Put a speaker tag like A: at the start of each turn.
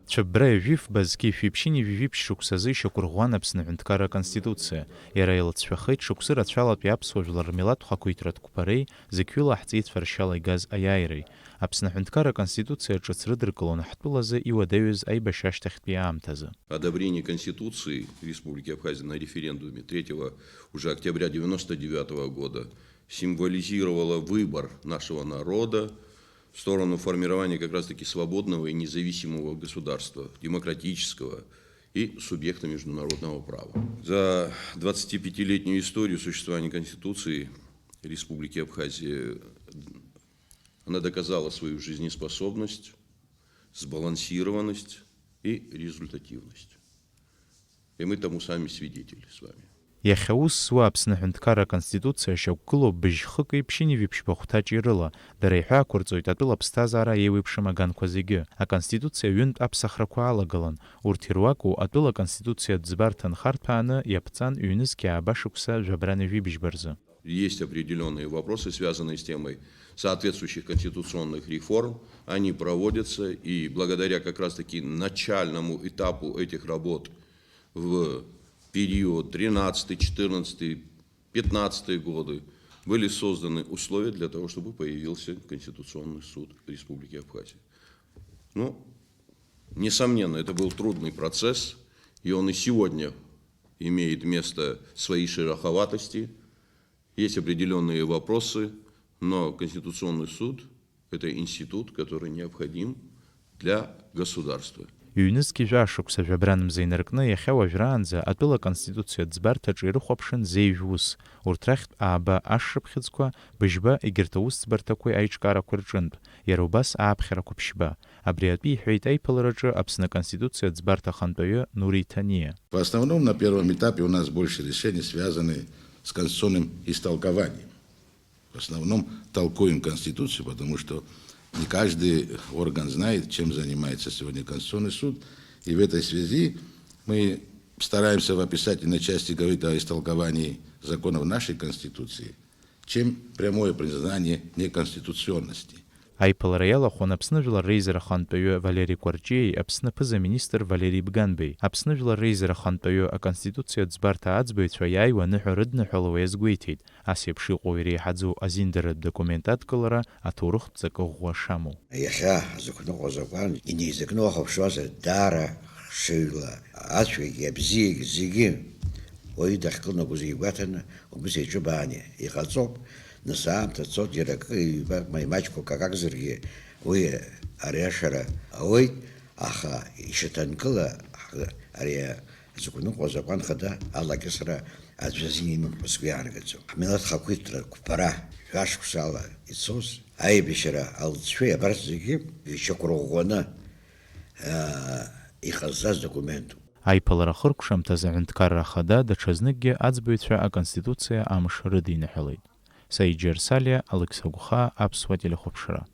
A: Цәыббра жәифбаз кеиф-ҩыԥшьыни жәижәиԥшь шықәсазы ишьақәырӷәӷәан Аԥсны Аҳәынҭқарра Аконституциа. Иара илацәшәахеит шықәсы рацәалатәи аԥсуа жәлар рмилаҭтә хақәиҭтәратә қәԥареи, зықьҩыла ҳҵеицәа ршьала игаз аиааиреи. Аԥсны Аҳәынҭқарра Аконституциа ҿыц рыдыркылон ҳтәылазы иуадаҩыз аибашьра ашьҭахьтәи аамҭазы.
B: Одобрение Конституции Республики Абхазия на референдуме 3 уже октября 1999 года символизировало выбор нашего народа в сторону формирования как раз-таки свободного и независимого государства, демократического и субъекта международного права. За 25-летнюю историю существования Конституции Республики Абхазия она доказала свою жизнеспособность, сбалансированность и результативность. И мы тому сами свидетели с вами.
A: Иахьа ус суа Аԥсны Аҳәынҭқарра Аконституциа шьақәгылоуп быжьхык еиԥшини жәиԥшьбахәҭаҷи рыла, дара иҳәаақәырҵоит атәыла ԥсҭазаара еиуеиԥшым аганқәа зегьы. Аконституциа ҩынтә аԥсахрақәа алагалан, урҭ ируаку атәыла Конституциа ӡбарҭа нхарҭәааны иаԥҵан ҩнызқьи ааба шықәса жәабрани жәибжьба рзы.
B: Есть определенные вопросы, связанные с темой соответствующих конституционных реформ. Они проводятся, и благодаря как раз-таки начальному этапу этих работ в период 13, 14, 15 годы были созданы условия для того, чтобы появился Конституционный суд Республики Абхазия. Ну, несомненно, это был трудный процесс, и он и сегодня имеет место своей шероховатости. Есть определенные вопросы, но Конституционный суд – это институт, который необходим для государства.
A: Ҩнызқьи жәашықәса жәабранымза инаркны иахьа уажәраанӡа атәыла Конституциа ӡбарҭаҿы ирыхәаԥшын зеижә ус. Урҭ рахьтә ааба ашшыԥхьыӡқәа, быжьба егьырҭ аусӡбарҭақәеи аиҿкаарақәа рҿынтә, иара убас ааԥхьарақәа ԥшьба. Абри атәы иҳәеит аиԥылараҿы Аԥсны Конституциа ӡбарҭа ахантәаҩы Нури Ҭаниа.
C: В основном на первом этапе у нас больше решений связаны с конституционным истолкованием. В основном толкуем Конституцию, потому что не каждый орган знает, чем занимается сегодня Конституционный суд. И в этой связи мы стараемся в описательной части говорить о истолковании законов нашей Конституции, чем прямое признание неконституционности.
A: Аиԥылара иалахәын Аԥсны Жәлар Реизара ахантәаҩы Валери Кәарҷиеи Аԥсны ԥыза-министр Валери Бганбеи. Аԥсны Жәлар Реизара ахантәаҩы аконституциа ӡбарҭа аӡбаҩцәа иааиуа аныҳәа рыдныҳәалауа иазгәеиҭеит. Ас еиԥш иҟоу иреиҳаӡоу азиндаратә документ адкылара аҭоурыхтә ҵакы ӷәӷәа шамоу.
D: Иахьа зықәныҟәо азакәан инеизакны уахәаԥшуазар даара хшыҩла ацәгьагьы абзиагьы зегьы уаҩы дахькылнагоз игәаҭаны убас еиҿыбааны иҟаҵоуп. Нас аамҭа цоит иара акы маимаҷқәак акакзаргьы уи ари ашара ауеит, аха ишьаҭанкыла ари азакәныҟәа азакәан хада алакьысра аӡәы азин имамкәа сгәы иааргаӡом. Ҳмилаҭ хақәиҭтәра қәԥара жәашықәса ала ицоз аибашьра алҵшәеи абарҭ зегьы ишьақәырӷәӷәаны иҟазҵаз документуп.
A: Аиԥылара хыркәшамҭаз Аҳәынҭқарра Ахада даҽазныкгьы аӡбаҩцәа аконституциа амш рыдиныҳәалеит. Саид Џьерсалиа, Алекса Гәха, Аԥсуа телехәаԥшра.